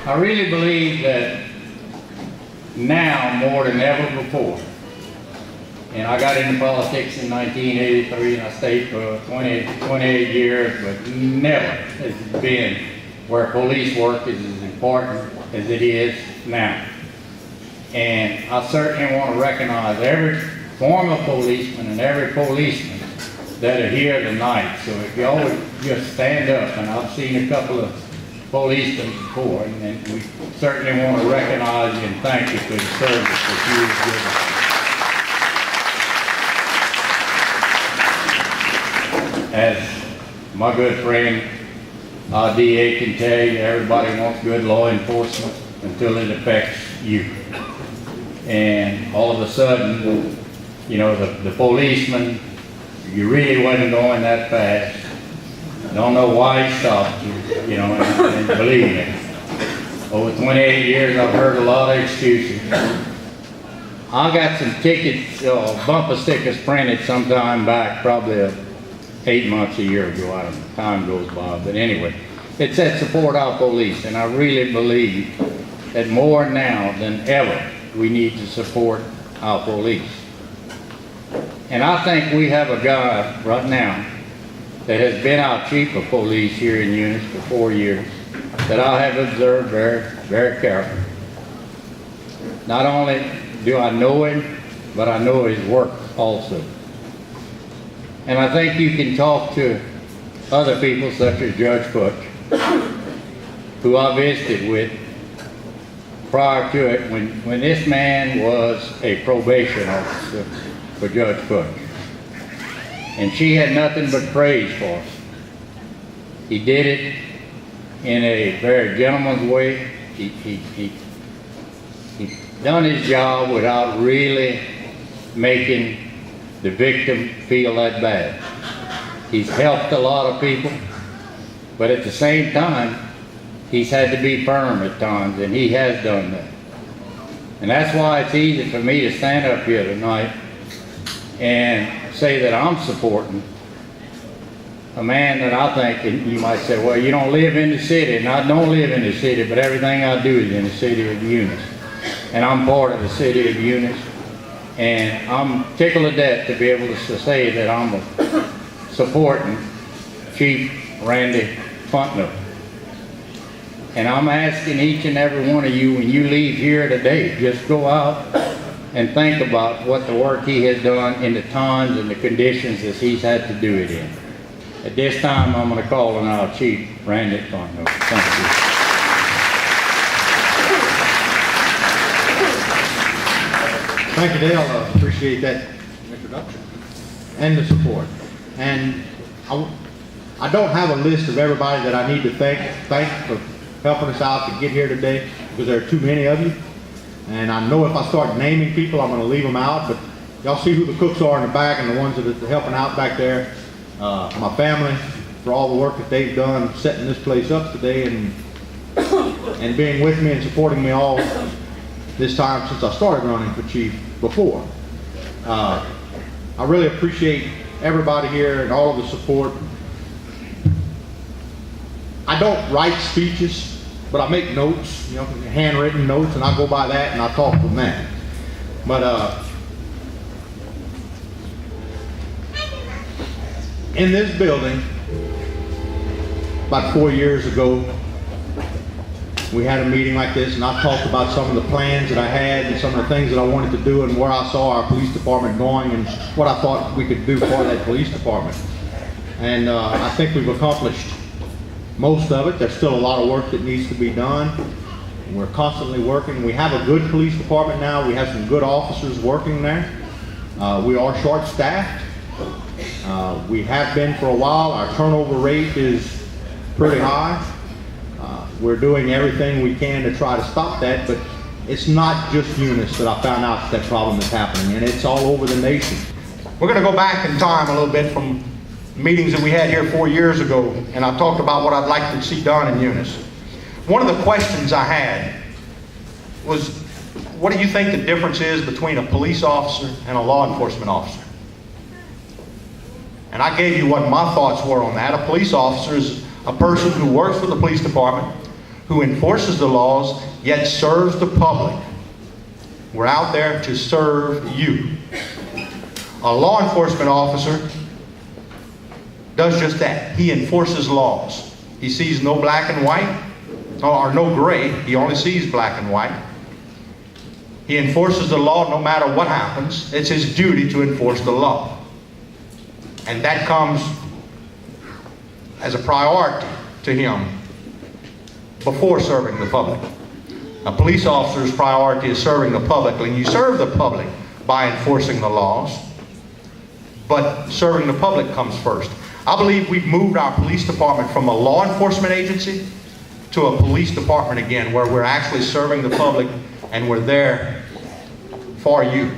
I really believe that now more than ever before, and I got into politics in 1983 and I stayed for 28 years, but never has it been where police work is as important as it is now. And I certainly want to recognize every former policeman and every policeman that are here tonight. So if y'all would just stand up, and I've seen a couple of policemen before, and we certainly want to recognize you and thank you for the service that you have given. As my good friend DA can tell you, everybody wants good law enforcement until it affects you. And all of a sudden, you know, the policeman, you really wasn't going that fast. Don't know why he stopped you, you know, and believe me. Over 28 years, I've heard a lot of excuses. I got some tickets, bumper stickers printed sometime back, probably 8 months, a year ago. I don't know, time goes by. But anyway, it said support our police, and I really believe that more now than ever, we need to support our police. And I think we have a guy right now that has been our chief of police here in Eunice for 4 years that I have observed very, very carefully. Not only do I know him, but I know his work also. And I think you can talk to other people such as Judge Futch, who I visited with prior to it when this man was a probation officer for Judge Futch. And she had nothing but praise for us. He did it in a very gentleman's way. He done his job without really making the victim feel that bad. He's helped a lot of people, but at the same time, he's had to be firm at times, and he has done that. And that's why it's easy for me to stand up here tonight and say that I'm supporting a man that I think, and you might say, well, you don't live in the city, and I don't live in the city, but everything I do is in the city of Eunice. And I'm part of the city of Eunice, and I'm tickled to death to be able to say that I'm supporting Chief Randy Fontenot. And I'm asking each and every one of you, when you leave here today, just go out and think about what the work he has done in the times and the conditions that he's had to do it in. At this time, I'm going to call on our Chief, Randy Fontenot. Thank you. Thank you, Dale. I appreciate that introduction and the support. And I don't have a list of everybody that I need to thank for helping us out to get here today, because there are too many of you. And I know if I start naming people, I'm going to leave them out, but y'all see who the cooks are in the back and the ones that are helping out back there. My family, for all the work that they've done setting this place up today and being with me and supporting me all this time since I started running for chief before. I really appreciate everybody here and all of the support. I don't write speeches, but I make notes, you know, handwritten notes, and I go by that and I talk from that. But in this building, about 4 years ago, we had a meeting like this, and I talked about some of the plans that I had and some of the things that I wanted to do and where I saw our police department going and what I thought we could do for that police department. And I think we've accomplished most of it. There's still a lot of work that needs to be done. We're constantly working. We have a good police department now. We have some good officers working there. We are short-staffed. We have been for a while. Our turnover rate is pretty high. We're doing everything we can to try to stop that, but it's not just Eunice that I found out that problem is happening, and it's all over the nation. We're going to go back in time a little bit from meetings that we had here 4 years ago, and I talked about what I'd like to see done in Eunice. One of the questions I had was, what do you think the difference is between a police officer and a law enforcement officer? And I gave you what my thoughts were on that. A police officer is a person who works for the police department, who enforces the laws, yet serves the public. We're out there to serve you. A law enforcement officer does just that. He enforces laws. He sees no black and white, or no gray. He only sees black and white. He enforces the law no matter what happens. It's his duty to enforce the law. And that comes as a priority to him before serving the public. A police officer's priority is serving the public, and you serve the public by enforcing the laws, but serving the public comes first. I believe we've moved our police department from a law enforcement agency to a police department again, where we're actually serving the public and we're there for you.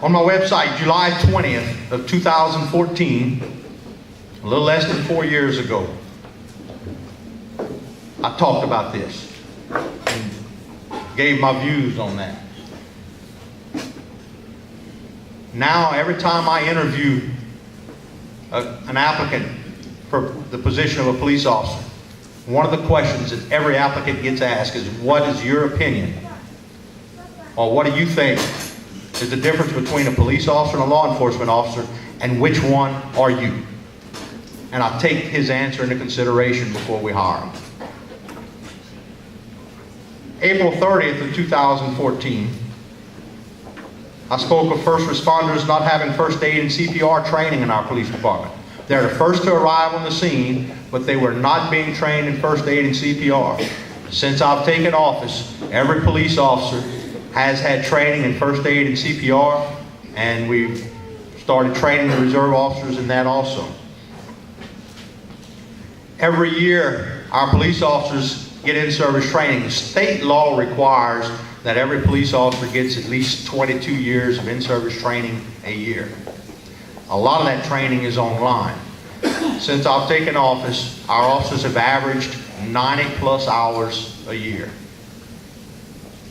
On my website, July 20th of 2014, a little less than 4 years ago, I talked about this and gave my views on that. Now, every time I interview an applicant for the position of a police officer, one of the questions that every applicant gets asked is, what is your opinion? Or what do you think is the difference between a police officer and a law enforcement officer, and which one are you? And I take his answer into consideration before we hire him. April 30th of 2014, I spoke of first responders not having first aid and CPR training in our police department. They're the first to arrive on the scene, but they were not being trained in first aid and CPR. Since I've taken office, every police officer has had training in first aid and CPR, and we've started training the reserve officers in that also. Every year, our police officers get in-service training. State law requires that every police officer gets at least 22 years of in-service training a year. A lot of that training is online. Since I've taken office, our officers have averaged 90 plus hours a year.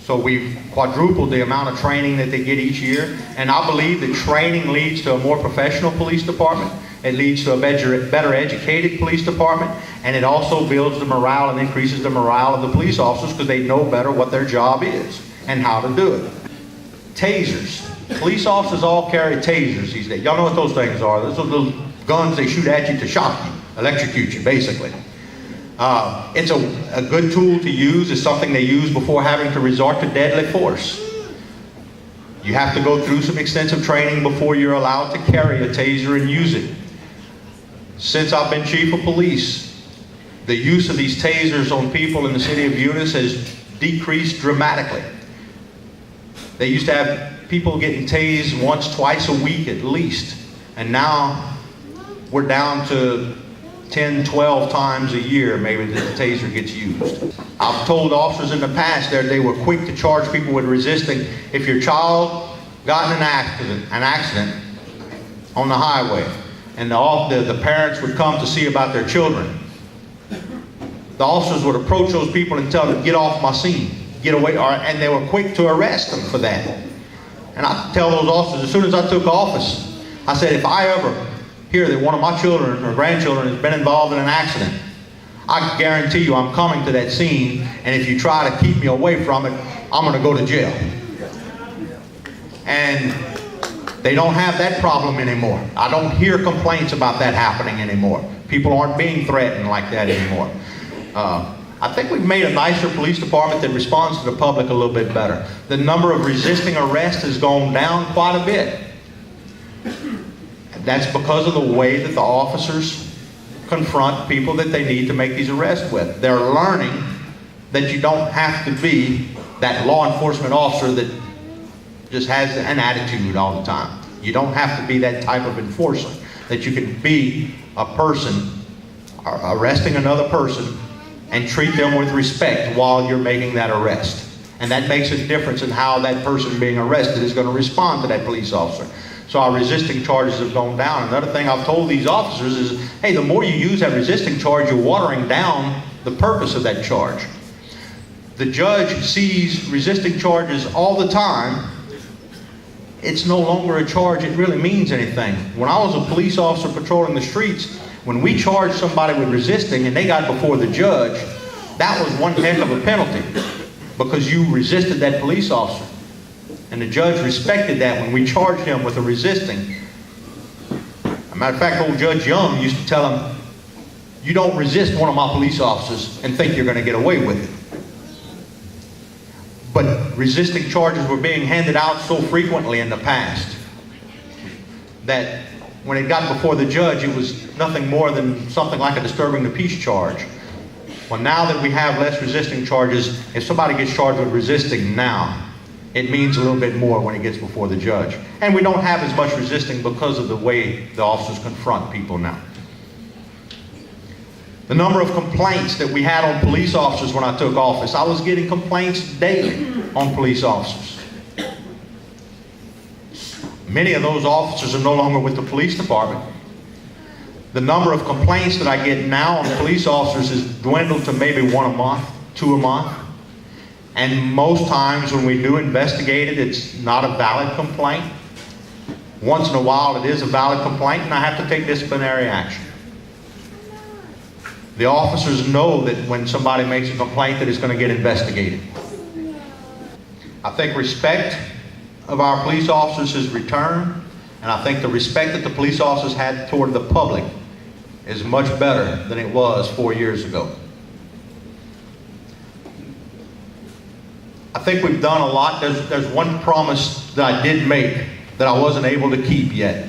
So we've quadrupled the amount of training that they get each year, and I believe that training leads to a more professional police department. It leads to a better educated police department, and it also builds the morale and increases the morale of the police officers because they know better what their job is and how to do it. Tasers. Police officers all carry tasers these days. Y'all know what those things are. Those are little guns they shoot at you to shock you, electrocute you, basically. It's a good tool to use. It's something they use before having to resort to deadly force. You have to go through some extensive training before you're allowed to carry a taser and use it. Since I've been chief of police, the use of these tasers on people in the city of Eunice has decreased dramatically. They used to have people getting tased once, twice a week at least. And now we're down to 10, 12 times a year maybe that the taser gets used. I've told officers in the past that they were quick to charge people with resisting. If your child got in an accident on the highway, and the parents would come to see about their children, the officers would approach those people and tell them, get off my scene, get away, and they were quick to arrest them for that. And I tell those officers, as soon as I took office, I said, if I ever hear that one of my children or grandchildren has been involved in an accident, I guarantee you I'm coming to that scene, and if you try to keep me away from it, I'm going to go to jail. And they don't have that problem anymore. I don't hear complaints about that happening anymore. People aren't being threatened like that anymore. I think we've made a nicer police department that responds to the public a little bit better. The number of resisting arrests has gone down quite a bit. That's because of the way that the officers confront people that they need to make these arrests with. They're learning that you don't have to be that law enforcement officer that just has an attitude all the time. You don't have to be that type of enforcer. That you can be a person arresting another person and treat them with respect while you're making that arrest. And that makes a difference in how that person being arrested is going to respond to that police officer. So our resisting charges have gone down. Another thing I've told these officers is, hey, the more you use that resisting charge, you're watering down the purpose of that charge. The judge sees resisting charges all the time. It's no longer a charge. It really means anything. When I was a police officer patrolling the streets, when we charged somebody with resisting and they got before the judge, that was one heck of a penalty because you resisted that police officer. And the judge respected that when we charged him with a resisting. As a matter of fact, old Judge Young used to tell him, you don't resist one of my police officers and think you're going to get away with it. But resisting charges were being handed out so frequently in the past that when it got before the judge, it was nothing more than something like a disturbing the peace charge. Well, now that we have less resisting charges, if somebody gets charged with resisting now, it means a little bit more when it gets before the judge. And we don't have as much resisting because of the way the officers confront people now. The number of complaints that we had on police officers when I took office, I was getting complaints daily on police officers. Many of those officers are no longer with the police department. The number of complaints that I get now on police officers has dwindled to maybe 1 a month, 2 a month. And most times when we do investigate it, it's not a valid complaint. Once in a while it is a valid complaint and I have to take disciplinary action. The officers know that when somebody makes a complaint that it's going to get investigated. I think respect of our police officers has returned, and I think the respect that the police officers had toward the public is much better than it was 4 years ago. I think we've done a lot. There's one promise that I did make that I wasn't able to keep yet.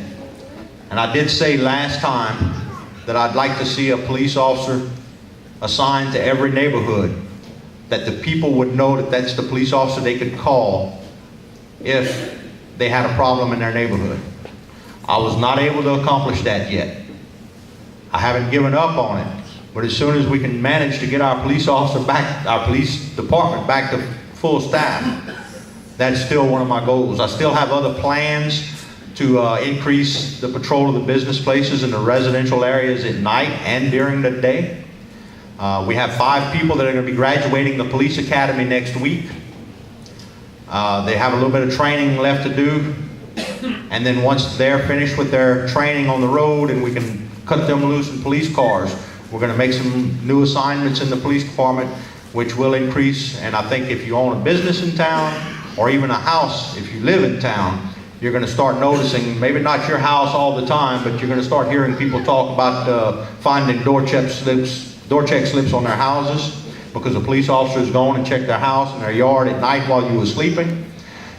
And I did say last time that I'd like to see a police officer assigned to every neighborhood, that the people would know that that's the police officer they could call if they had a problem in their neighborhood. I was not able to accomplish that yet. I haven't given up on it, but as soon as we can manage to get our police officer back, our police department back to full staff, that's still one of my goals. I still have other plans to increase the patrol of the business places in the residential areas at night and during the day. We have 5 people that are going to be graduating the police academy next week. They have a little bit of training left to do, and then once they're finished with their training on the road and we can cut them loose in police cars, we're going to make some new assignments in the police department which will increase. And I think if you own a business in town or even a house if you live in town, you're going to start noticing, maybe not your house all the time, but you're going to start hearing people talk about finding door check slips on their houses because a police officer is going and check their house and their yard at night while you were sleeping.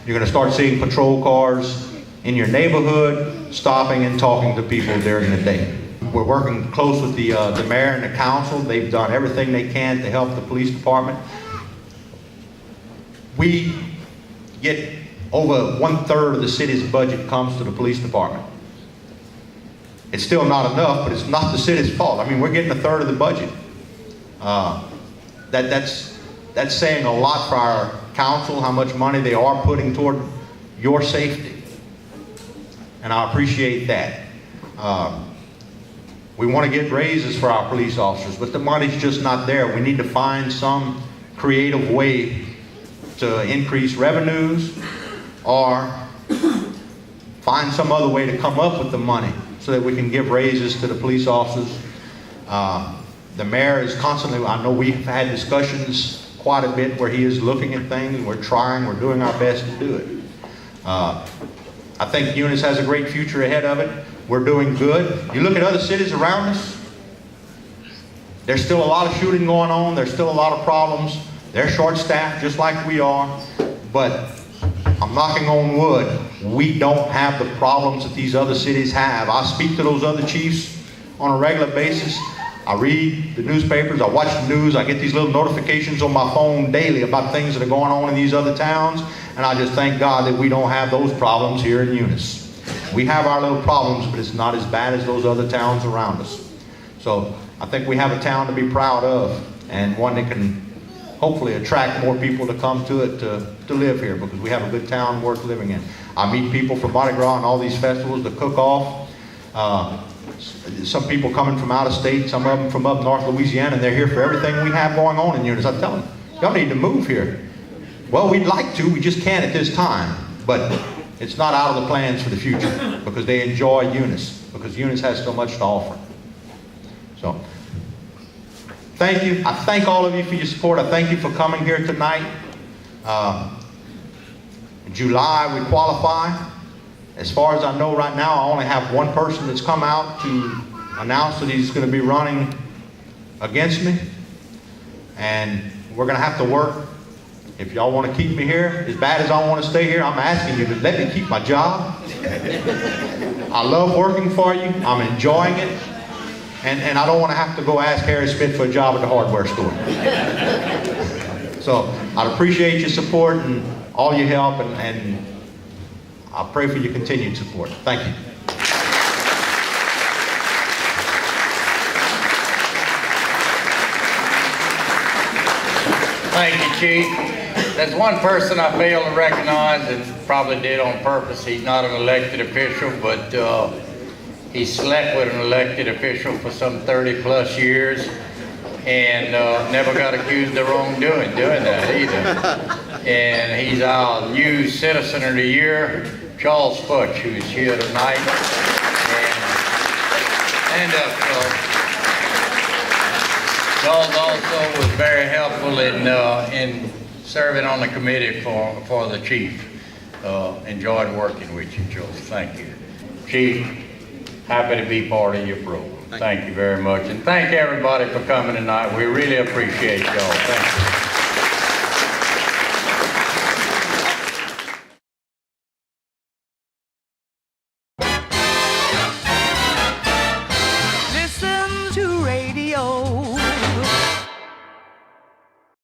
You're going to start seeing patrol cars in your neighborhood stopping and talking to people during the day. We're working close with the mayor and the council. They've done everything they can to help the police department. We get over 1/3 of the city's budget comes to the police department. It's still not enough, but it's not the city's fault. I mean, we're getting 1/3 of the budget. That's saying a lot for our council, how much money they are putting toward your safety. And I appreciate that. We want to get raises for our police officers, but the money's just not there. We need to find some creative way to increase revenues or find some other way to come up with the money so that we can give raises to the police officers. The mayor is constantly, I know we've had discussions quite a bit where he is looking at things. We're doing our best to do it. I think Eunice has a great future ahead of it. We're doing good. You look at other cities around us, there's still a lot of shooting going on. There's still a lot of problems. They're short-staffed just like we are. But I'm knocking on wood. We don't have the problems that these other cities have. I speak to those other chiefs on a regular basis. I read the newspapers. I watch the news. I get these little notifications on my phone daily about things that are going on in these other towns. And I just thank God that we don't have those problems here in Eunice. We have our little problems, but it's not as bad as those other towns around us. So I think we have a town to be proud of and one that can hopefully attract more people to come to it to live here, because we have a good town worth living in. I meet people from Mardi Gras and all these festivals, the cook-off. Some people coming from out of state, some of them from up north Louisiana, and they're here for everything we have going on in Eunice. I tell them, y'all need to move here. Well, we'd like to, we just can't at this time. But it's not out of the plans for the future because they enjoy Eunice, because Eunice has so much to offer. So, thank you. I thank all of you for your support. I thank you for coming here tonight. July, we qualify. As far as I know right now, I only have one person that's come out to announce that he's going to be running against me. And we're going to have to work. If y'all want to keep me here, as bad as I want to stay here, I'm asking you to let me keep my job. I love working for you. I'm enjoying it. And I don't want to have to go ask Harry Smith for a job at the hardware store. So I'd appreciate your support and all your help, and I pray for your continued support. Thank you. Thank you, Chief. There's one person I failed to recognize, and probably did on purpose. He's not an elected official, but he slept with an elected official for some 30 plus years, and never got accused of wrongdoing doing that either. And he's our new Citizen of the Year, Charles Futch, who's here tonight. And Charles also was very helpful in serving on the committee for the chief. Enjoyed working with you, Charles. Thank you. Chief, happy to be part of your program. Thank you very much. And thank everybody for coming tonight. We really appreciate y'all. Thank you.